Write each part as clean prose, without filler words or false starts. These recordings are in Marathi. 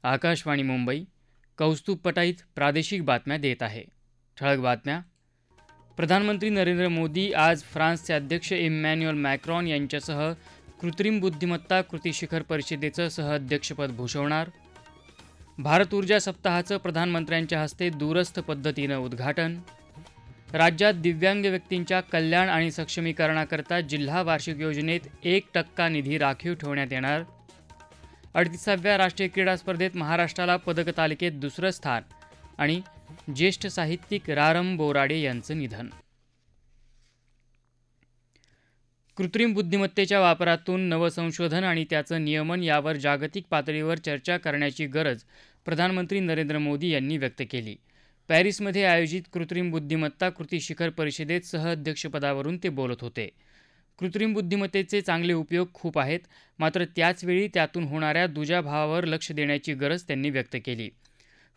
आकाशवाणी मुंबई कौस्तुभ पटाईत प्रादेशिक बातम्या देत आहे. ठळक बातम्या. प्रधानमंत्री नरेंद्र मोदी आज फ्रान्सचे अध्यक्ष इमॅन्युअल मॅक्रॉन यांच्यासह कृत्रिम बुद्धिमत्ता कृती शिखर परिषदेचं सहअध्यक्षपद भूषवणार. भारत ऊर्जा सप्ताहाचं प्रधानमंत्र्यांच्या हस्ते दूरस्थ पद्धतीनं उद्घाटन. राज्यात दिव्यांग व्यक्तींच्या कल्याण आणि सक्षमीकरणाकरता जिल्हा वार्षिक योजनेत 1% निधी राखीव ठेवण्यात येणार. 38व्या राष्ट्रीय क्रीडा स्पर्धेत महाराष्ट्राला पदक तालिकेत दुसरं स्थान. आणि ज्येष्ठ साहित्यिक रारम बोराडे यांचं निधन. कृत्रिम बुद्धिमत्तेच्या वापरातून नवसंशोधन आणि त्याचं नियमन यावर जागतिक पातळीवर चर्चा करण्याची गरज प्रधानमंत्री नरेंद्र मोदी यांनी व्यक्त केली. पॅरिसमध्ये आयोजित कृत्रिम बुद्धिमत्ता कृती शिखर परिषदेत सहअध्यक्षपदावरून ते बोलत होते. कृत्रिम बुद्धिमत्तेचे चांगले उपयोग खूप आहेत, मात्र त्याचवेळी त्यातून होणाऱ्या दुजाभावावर लक्ष देण्याची गरज त्यांनी व्यक्त केली.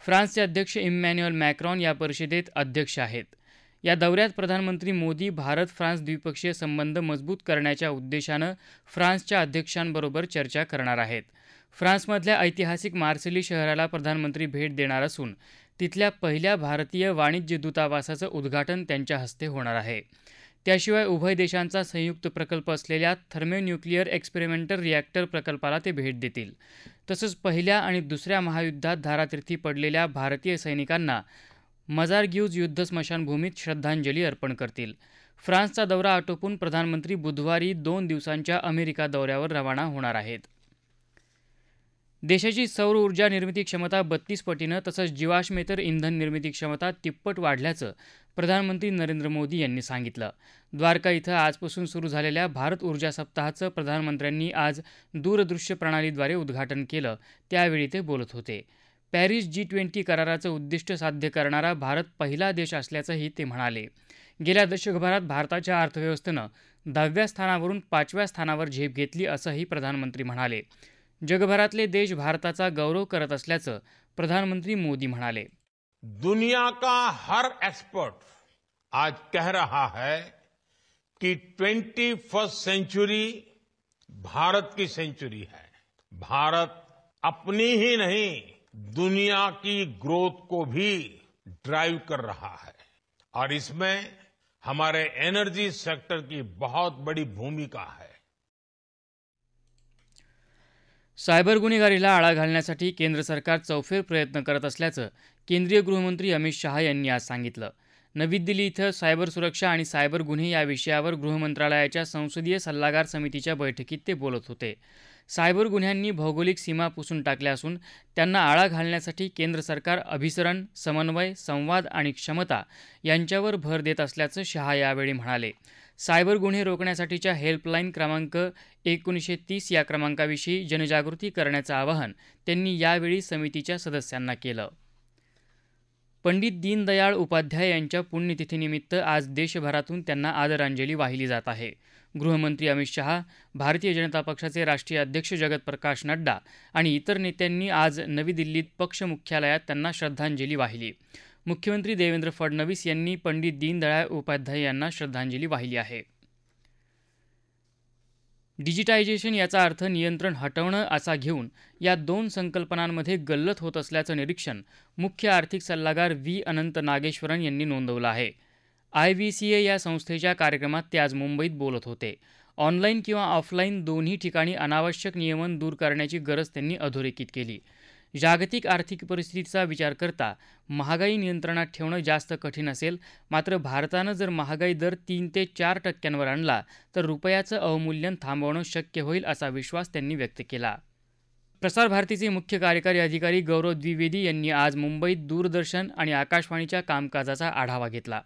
फ्रान्सचे अध्यक्ष इमॅन्युअल मॅक्रॉन या परिषदेत अध्यक्ष आहेत. या दौऱ्यात प्रधानमंत्री मोदी भारत-फ्रान्स द्विपक्षीय संबंध मजबूत करण्याच्या उद्देशानं फ्रान्सच्या अध्यक्षांबरोबर चर्चा करणार आहेत. फ्रान्समधल्या ऐतिहासिक मार्सेली शहराला प्रधानमंत्री भेट देणार असून तिथल्या पहिल्या भारतीय वाणिज्य दूतावासाचं उद्घाटन त्यांच्या हस्ते होणार आहे. त्याशिवाय उभय देशांचा संयुक्त प्रकल्प असलेल्या थर्मोन्यूक्लिअर एक्सपेरिमेंटल रिॲक्टर प्रकल्पाला ते भेट देतील. तसंच पहिल्या आणि दुसऱ्या महायुद्धात धारातीर्थी पडलेल्या भारतीय सैनिकांना मजारग्यूज युद्ध स्मशानभूमीत श्रद्धांजली अर्पण करतील. फ्रान्सचा दौरा आटोपून प्रधानमंत्री बुधवारी 2 दिवसांच्या अमेरिका दौऱ्यावर रवाना होणार आहेत. देशाची सौर ऊर्जा निर्मिती क्षमता 32 पटीनं तसंच जीवाश्मेतर इंधन निर्मिती क्षमता 30 पट वाढल्याचं प्रधानमंत्री नरेंद्र मोदी यांनी सांगितलं. द्वारका इथं आजपासून सुरू झालेल्या भारत ऊर्जा सप्ताहाचं प्रधानमंत्र्यांनी आज दूरदृश्य प्रणालीद्वारे उद्घाटन केलं. त्यावेळी ते बोलत होते. पॅरिस G20 कराराचं उद्दिष्ट साध्य करणारा भारत पहिला देश असल्याचंही ते म्हणाले. गेल्या दशकभरात भारताच्या अर्थव्यवस्थेनं 10व्या स्थानावरून 5व्या स्थानावर झेप घेतली असंही प्रधानमंत्री म्हणाले. जगभरातले देश भारताचा गौरव करत असल्याचं प्रधानमंत्री मोदी म्हणाले. दुनिया का हर एक्सपर्ट आज कह रहा है कि 21st सेंचुरी भारत की सेंचुरी है. भारत अपनी ही नहीं दुनिया की ग्रोथ को भी ड्राइव कर रहा है और इसमें हमारे एनर्जी सेक्टर की बहुत बड़ी भूमिका है. सायबर गुन्हेगारीला आळा घालण्यासाठी केंद्र सरकार चौफेर प्रयत्न करत असल्याचं केंद्रीय गृहमंत्री अमित शहा यांनी आज सांगितलं. नवी दिल्ली इथं सायबर सुरक्षा आणि सायबर गुन्हे या विषयावर गृहमंत्रालयाच्या संसदीय सल्लागार समितीच्या बैठकीत ते बोलत होते. सायबर गुन्ह्यांनी भौगोलिक सीमा पुसून टाकल्या असून त्यांना आळा घालण्यासाठी केंद्र सरकार अभिसरण, समन्वय, संवाद आणि क्षमता यांच्यावर भर देत असल्याचं शहा यावेळी म्हणाले. सायबर गुन्हे रोखण्यासाठीच्या हेल्पलाईन क्रमांक 1930 या क्रमांकाविषयी जनजागृती करण्याचं आवाहन त्यांनी यावेळी समितीच्या सदस्यांना केलं. पंडित दीनदयाळ उपाध्याय यांच्या पुण्यतिथीनिमित्त आज देशभरातून त्यांना आदरांजली वाहिली जात आहे. गृहमंत्री अमित शहा, भारतीय जनता पक्षाचे राष्ट्रीय अध्यक्ष जगत प्रकाश नड्डा आणि इतर नेत्यांनी आज नवी दिल्लीत पक्ष मुख्यालयात त्यांना श्रद्धांजली वाहिली. मुख्यमंत्री देवेंद्र फडणवीस यांनी पंडित दीनदयाळ उपाध्याय यांना श्रद्धांजली वाहिली आहे. डिजिटायझेशन याचा अर्थ नियंत्रण हटवणं असा घेऊन या 2 संकल्पनांमध्ये गल्लत होत असल्याचं निरीक्षण मुख्य आर्थिक सल्लागार व्ही. अनंत नागेश्वरन यांनी नोंदवलं आहे. IVCA या संस्थेच्या कार्यक्रमात ते आज मुंबईत बोलत होते. ऑनलाईन किंवा ऑफलाईन दोन्ही ठिकाणी अनावश्यक नियमन दूर करण्याची गरज त्यांनी अधोरेखित केली. जागतिक आर्थिक परिस्थितीचा विचार करता महागाई नियंत्रणात ठेवणं जास्त कठीण असेल, मात्र भारतानं जर महागाई दर 3 ते 4% आणला तर रुपयाचं अवमूल्यन थांबवणं शक्य होईल असा विश्वास त्यांनी व्यक्त केला. प्रसार भारतीचे मुख्य कार्यकारी अधिकारी गौरव द्विवेदी यांनी आज मुंबईत दूरदर्शन आणि आकाशवाणीच्या कामकाजाचा आढावा घेतला.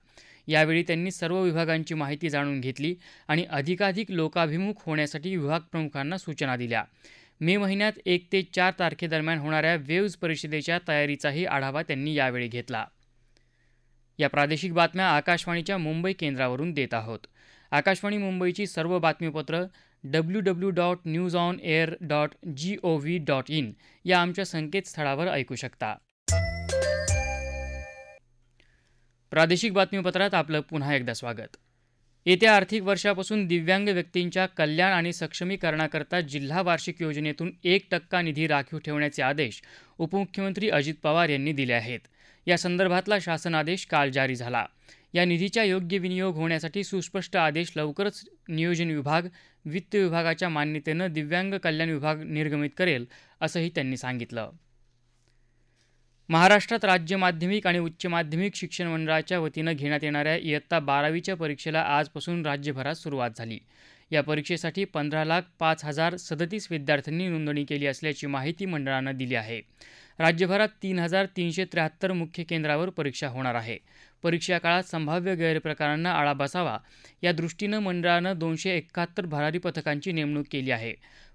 यावेळी त्यांनी सर्व विभागांची माहिती जाणून घेतली आणि अधिकाधिक लोकाभिमुख होण्यासाठी विभाग प्रमुखांना सूचना दिल्या. मे महिन्यात 1 ते 4 तारखेदरम्यान होणाऱ्या वेव्ज परिषदेच्या तयारीचाही आढावा त्यांनी यावेळी घेतला. या प्रादेशिक बातम्या आकाशवाणीच्या मुंबई केंद्रावरून देत आहोत. आकाशवाणी मुंबईची सर्व बातमीपत्र www.newsonair.gov.in या आमच्या संकेतस्थळावर ऐकू शकता. प्रादेशिक बातमीपत्रात आपलं पुन्हा एकदा स्वागत. येत्या आर्थिक वर्षापासून दिव्यांग व्यक्तींच्या कल्याण आणि सक्षमीकरणाकरता जिल्हा वार्षिक योजनेतून 1% निधी राखीव ठेवण्याचे आदेश उपमुख्यमंत्री अजित पवार यांनी दिले आहेत. या संदर्भातला शासन आदेश काल जारी झाला. या निधीचा योग्य विनियोग होण्यासाठी सुस्पष्ट आदेश लवकरच नियोजन विभाग, वित्त विभागाच्या मान्यतेनं दिव्यांग कल्याण विभाग निर्गमित करेल, असंही त्यांनी सांगितलं. महाराष्ट्रात राज्य माध्यमिक आणि उच्च माध्यमिक शिक्षण मंडळाच्या वतीनं घेण्यात येणाऱ्या इयत्ता 12वीच्या परीक्षेला आजपासून राज्यभरात सुरुवात झाली. या परीक्षेसाठी 15,05,037 विद्यार्थ्यांनी नोंदणी केली असल्याची माहिती मंडळानं दिली आहे. राज्यभरात 3,373 मुख्य केंद्रावर परीक्षा होणार आहे. परीक्षा काळात संभाव्य गैरप्रकारांना आळा बसावा या दृष्टीनं मंडळानं 271 भरारी पथकांची नेमणूक केली आहे.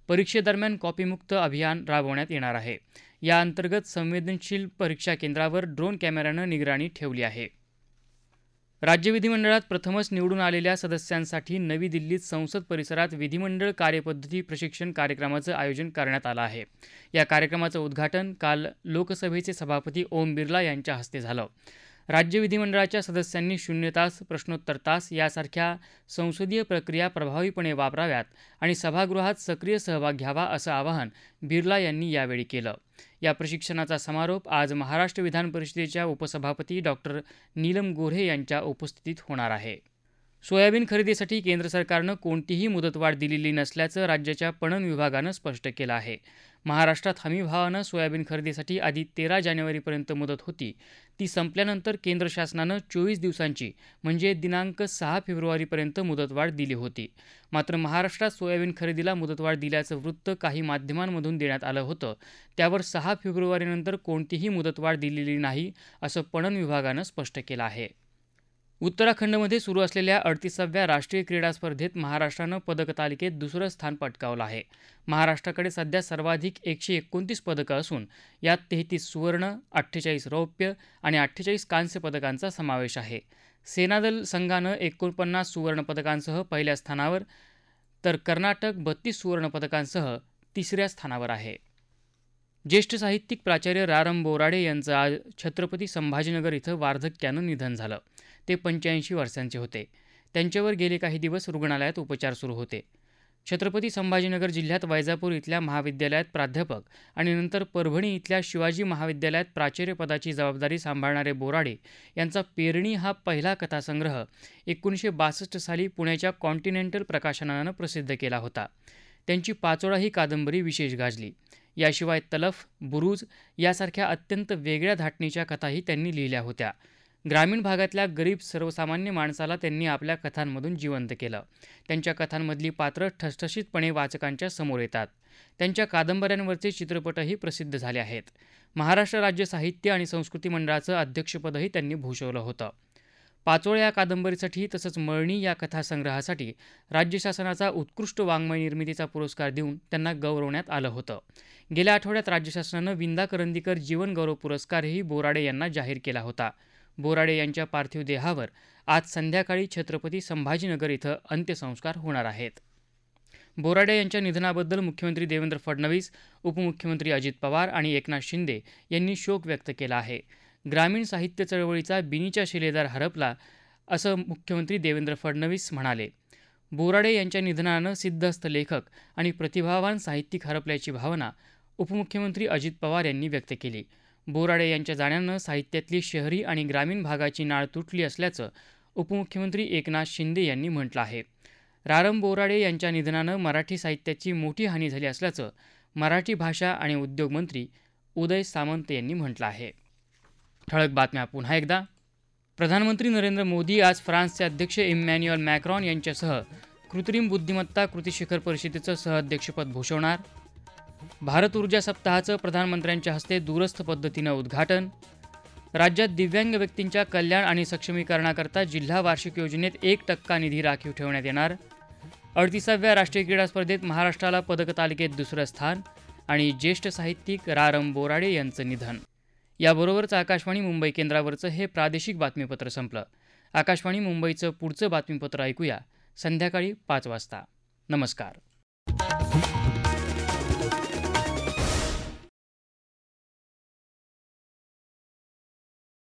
परीक्षेदरम्यान कॉपीमुक्त अभियान राबवण्यात येणार आहे. या अंतर्गत संवेदनशील परीक्षा केंद्रावर ड्रोन कॅमेऱ्यानं निगराणी ठेवली आहे. राज्य विधिमंडळात प्रथमच निवडून आलेल्या सदस्यांसाठी नवी दिल्लीत संसद परिसरात विधिमंडळ कार्यपद्धती प्रशिक्षण कार्यक्रमाचं आयोजन करण्यात आलं आहे. या कार्यक्रमाचं उद्घाटन काल लोकसभेचे सभापती ओम बिर्ला यांच्या हस्ते झालं. राज्य विधिमंडळाच्या सदस्यांनी शून्य तास, प्रश्नोत्तर तास यासारख्या संसदीय प्रक्रिया प्रभावीपणे वापराव्यात आणि सभागृहात सक्रिय सहभाग घ्यावा असं आवाहन बिर्ला यांनी यावेळी केलं. या प्रशिक्षणाचा समारोप आज महाराष्ट्र विधान परिषदेच्या उपसभापती डॉक्टर नीलम गोऱ्हे यांच्या उपस्थितीत होणार आहे. सोयाबीन खरेदीसाठी केंद्र सरकारनं कोणतीही मुदतवाढ दिलेली नसल्याचं राज्याच्या पणन विभागानं स्पष्ट केलं आहे. महाराष्ट्रात हमीभावानं सोयाबीन खरेदीसाठी आधी 13 जानेवारीपर्यंत मुदत होती. ती संपल्यानंतर केंद्र शासनानं 24 दिवसांची म्हणजे दिनांक 6 फेब्रुवारीपर्यंत मुदतवाढ दिली होती. मात्र महाराष्ट्रात सोयाबीन खरेदीला मुदतवाढ दिल्याचं वृत्त काही माध्यमांमधून देण्यात आलं होतं. त्यावर 6 फेब्रुवारीनंतर कोणतीही मुदतवाढ दिलेली नाही असं पणन विभागानं स्पष्ट केलं आहे. उत्तराखंडमध्ये सुरू असलेल्या 38व्या राष्ट्रीय क्रीडा स्पर्धेत महाराष्ट्रानं पदक तालिकेत दुसरं स्थान पटकावलं आहे. महाराष्ट्राकडे सध्या सर्वाधिक 129 पदकं असून यात 33 सुवर्ण, 48 रौप्य आणि 48 कांस्य पदकांचा समावेश आहे. सेनादल संघानं 49 सुवर्ण पदकांसह पहिल्या स्थानावर, तर कर्नाटक 32 सुवर्ण पदकांसह तिसऱ्या स्थानावर आहे. ज्येष्ठ साहित्यिक प्राचार्य रारम बोराडे यांचं आज छत्रपती संभाजीनगर इथं वार्धक्यानं निधन झालं. ते 85 वर्षांचे होते. त्यांच्यावर गेले काही दिवस रुग्णालयात उपचार सुरू होते. छत्रपती संभाजीनगर जिल्ह्यात वैजापूर इथल्या महाविद्यालयात प्राध्यापक आणि नंतर परभणी इथल्या शिवाजी महाविद्यालयात प्राचार्यपदाची जबाबदारी सांभाळणारे बोराडे यांचा पेरणी हा पहिला कथासंग्रह 1962 साली पुण्याच्या कॉन्टिनेंटल प्रकाशनानं प्रसिद्ध केला होता. त्यांची पाचोळा ही कादंबरी विशेष गाजली. याशिवाय तलफ, बुरुज यासारख्या अत्यंत वेगळ्या धाटणीच्या कथाही त्यांनी लिहिल्या होत्या. ग्रामीण भागातल्या गरीब सर्वसामान्य माणसाला त्यांनी आपल्या कथांमधून जिवंत केलं. त्यांच्या कथांमधली पात्रं ठसठशीतपणे वाचकांच्या समोर येतात. त्यांच्या कादंबऱ्यांवरचे चित्रपटही प्रसिद्ध झाले आहेत. महाराष्ट्र राज्य साहित्य आणि संस्कृती मंडळाचं अध्यक्षपदही त्यांनी भूषवलं होतं. पाचोळा या कादंबरीसाठी तसंच मळणी या कथासंग्रहासाठी राज्य शासनाचा उत्कृष्ट वाङ्मय निर्मितीचा पुरस्कार देऊन त्यांना गौरवण्यात आलं होतं. गेल्या आठवड्यात राज्य शासनानं विंदा करंदीकर जीवन गौरव पुरस्कारही बोराडे यांना जाहीर केला होता. बोराडे यांच्या पार्थिव देहावर आज संध्याकाळी छत्रपती संभाजीनगर इथं अंत्यसंस्कार होणार आहेत. बोराडे यांच्या निधनाबद्दल मुख्यमंत्री देवेंद्र फडणवीस, उपमुख्यमंत्री अजित पवार आणि एकनाथ शिंदे यांनी शोक व्यक्त केला आहे. ग्रामीण साहित्य चळवळीचा बिनीचा शिलेदार हरपला असं मुख्यमंत्री देवेंद्र फडणवीस म्हणाले. बोराडे यांच्या निधनानं सिद्धहस्त लेखक आणि प्रतिभावान साहित्यिक हरपल्याची भावना उपमुख्यमंत्री अजित पवार यांनी व्यक्त केली. बोराडे यांच्या जाण्यानं साहित्यातली शहरी आणि ग्रामीण भागाची नाळ तुटली असल्याचं उपमुख्यमंत्री एकनाथ शिंदे यांनी म्हटलं आहे. रारम बोराडे यांच्या निधनानं मराठी साहित्याची मोठी हानी झाली असल्याचं मराठी भाषा आणि उद्योग मंत्री उदय सामंत यांनी म्हटलं आहे. ठळक बातम्या पुन्हा एकदा. प्रधानमंत्री नरेंद्र मोदी आज फ्रान्सचे अध्यक्ष इमॅन्युएल मॅक्रॉन यांच्यासह कृत्रिम बुद्धिमत्ता कृती शिखर परिषदेचं सहअध्यक्षपद भूषवणार. भारत ऊर्जा सप्ताहाचं प्रधानमंत्र्यांच्या हस्ते दूरस्थ पद्धतीनं उद्घाटन. राज्यात दिव्यांग व्यक्तींच्या कल्याण आणि सक्षमीकरणाकरता जिल्हा वार्षिक योजनेत 1% निधी राखीव ठेवण्यात येणार. 38व्या राष्ट्रीय क्रीडा स्पर्धेत महाराष्ट्राला पदक तालिकेत दुसरं स्थान आणि ज्येष्ठ साहित्यिक रारम बोराडे यांचं निधन. याबरोबरच आकाशवाणी मुंबई केंद्रावरचं हे प्रादेशिक बातमीपत्र संपलं. आकाशवाणी मुंबईचं पुढचं बातमीपत्र ऐकूया संध्याकाळी 5 वाजता. नमस्कार.